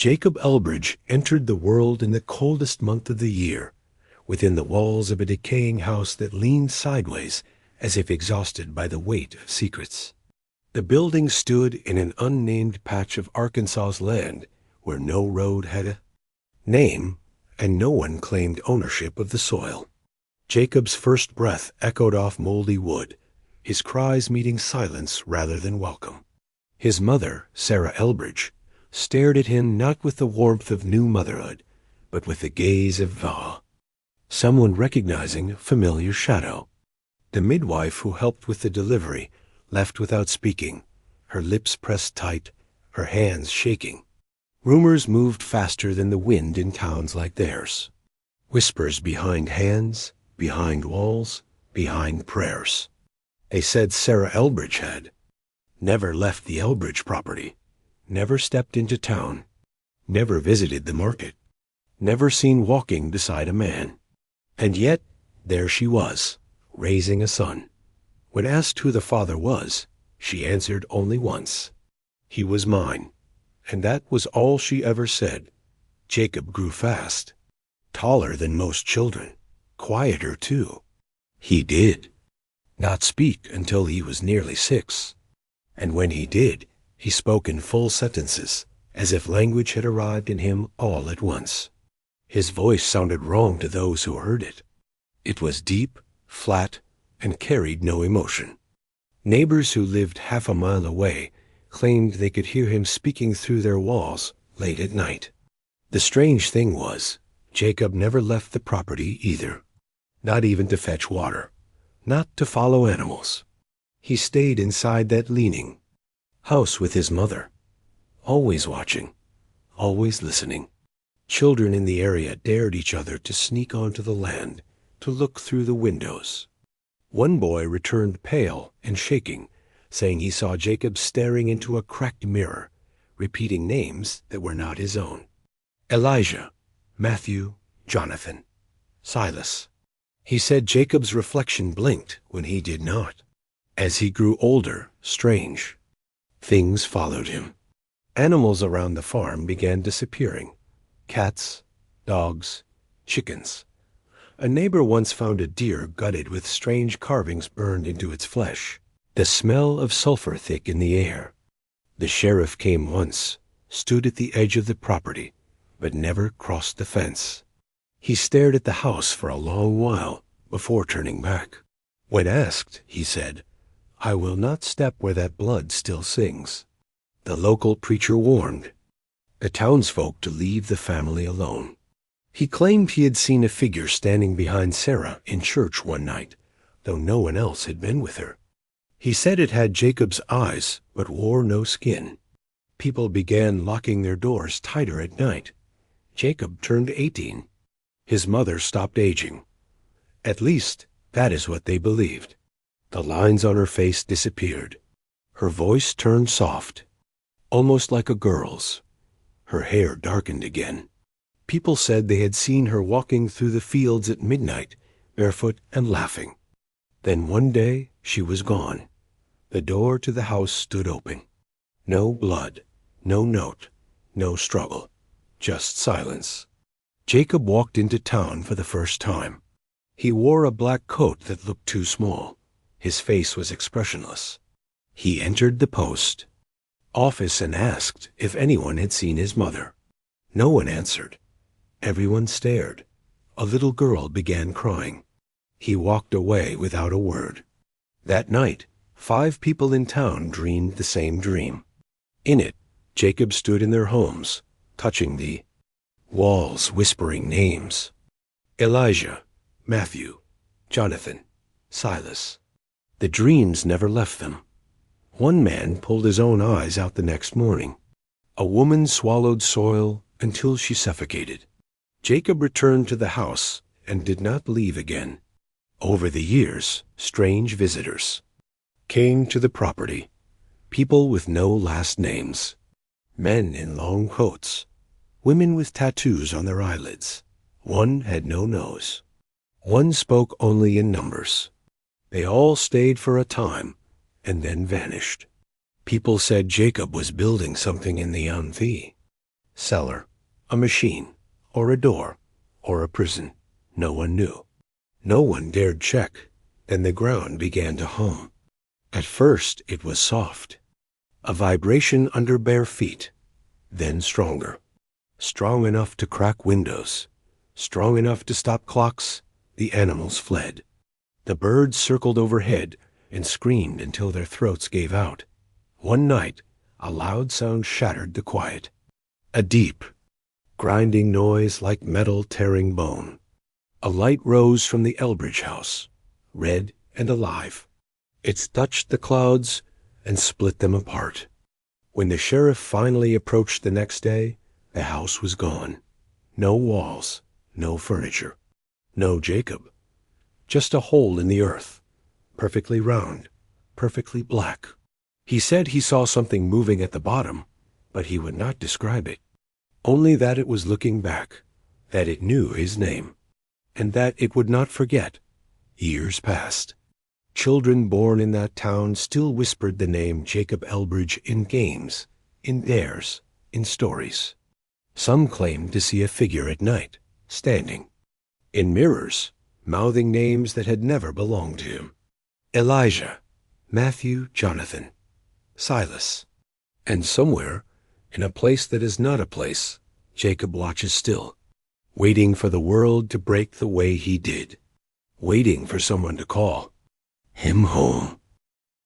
Jacob Elbridge entered the world in the coldest month of the year, within the walls of a decaying house that leaned sideways as if exhausted by the weight of secrets. The building stood in an unnamed patch of Arkansas's land where no road had a name and no one claimed ownership of the soil. Jacob's first breath echoed off moldy wood, his cries meeting silence rather than welcome. His mother, Sarah Elbridge, stared at him not with the warmth of new motherhood, but with the gaze of awe. Someone recognizing a familiar shadow. The midwife who helped with the delivery left without speaking, her lips pressed tight, her hands shaking. Rumors moved faster than the wind in towns like theirs. Whispers behind hands, behind walls, behind prayers. They said Sarah Elbridge had never left the Elbridge property, never stepped into town, never visited the market, never seen walking beside a man. And yet, there she was, raising a son. When asked who the father was, she answered only once. He was mine. And that was all she ever said. Jacob grew fast, taller than most children, quieter too. He did not speak until he was nearly 6. And when he did, he spoke in full sentences, as if language had arrived in him all at once. His voice sounded wrong to those who heard it. It was deep, flat, and carried no emotion. Neighbors who lived half a mile away claimed they could hear him speaking through their walls late at night. The strange thing was, Jacob never left the property either, not even to fetch water, not to follow animals. He stayed inside that leaning house with his mother, always watching, always listening. Children in the area dared each other to sneak onto the land, to look through the windows. One boy returned pale and shaking, saying he saw Jacob staring into a cracked mirror, repeating names that were not his own. Elijah, Matthew, Jonathan, Silas. He said Jacob's reflection blinked when he did not. As he grew older, strange things followed him. Animals around the farm began disappearing. Cats, dogs, chickens. A neighbor once found a deer gutted with strange carvings burned into its flesh. The smell of sulfur thick in the air. The sheriff came once, stood at the edge of the property, but never crossed the fence. He stared at the house for a long while before turning back. When asked, he said, "I will not step where that blood still sings." The local preacher warned the townsfolk to leave the family alone. He claimed he had seen a figure standing behind Sarah in church one night, though no one else had been with her. He said it had Jacob's eyes, but wore no skin. People began locking their doors tighter at night. Jacob turned 18. His mother stopped aging. At least, that is what they believed. The lines on her face disappeared. Her voice turned soft, almost like a girl's. Her hair darkened again. People said they had seen her walking through the fields at midnight, barefoot and laughing. Then one day she was gone. The door to the house stood open. No blood, no note, no struggle, just silence. Jacob walked into town for the first time. He wore a black coat that looked too small. His face was expressionless. He entered the post office and asked if anyone had seen his mother. No one answered. Everyone stared. A little girl began crying. He walked away without a word. That night, 5 people in town dreamed the same dream. In it, Jacob stood in their homes, touching the walls, whispering names. Elijah, Matthew, Jonathan, Silas. The dreams never left them. One man pulled his own eyes out the next morning. A woman swallowed soil until she suffocated. Jacob returned to the house and did not leave again. Over the years, strange visitors came to the property, people with no last names, men in long coats, women with tattoos on their eyelids. One had no nose. One spoke only in numbers. They all stayed for a time and then vanished. People said Jacob was building something in the unknowingly. cellar, a machine, or a door, or a prison. No one knew. No one dared check. Then the ground began to hum. At first it was soft, a vibration under bare feet, then stronger, strong enough to crack windows, strong enough to stop clocks. The animals fled. The birds circled overhead and screamed until their throats gave out. One night, a loud sound shattered the quiet. A deep, grinding noise like metal tearing bone. A light rose from the Elbridge house, red and alive. It touched the clouds and split them apart. When the sheriff finally approached the next day, the house was gone. No walls, no furniture, no Jacob. Just a hole in the earth, perfectly round, perfectly black. He said he saw something moving at the bottom, but he would not describe it. Only that it was looking back, that it knew his name, and that it would not forget. Years passed. Children born in that town still whispered the name Jacob Elbridge in games, in dares, in stories. Some claimed to see a figure at night, standing in mirrors, mouthing names that had never belonged to him. Elijah, Matthew, Jonathan, Silas. And somewhere, in a place that is not a place, Jacob watches still, waiting for the world to break the way he did, waiting for someone to call him home.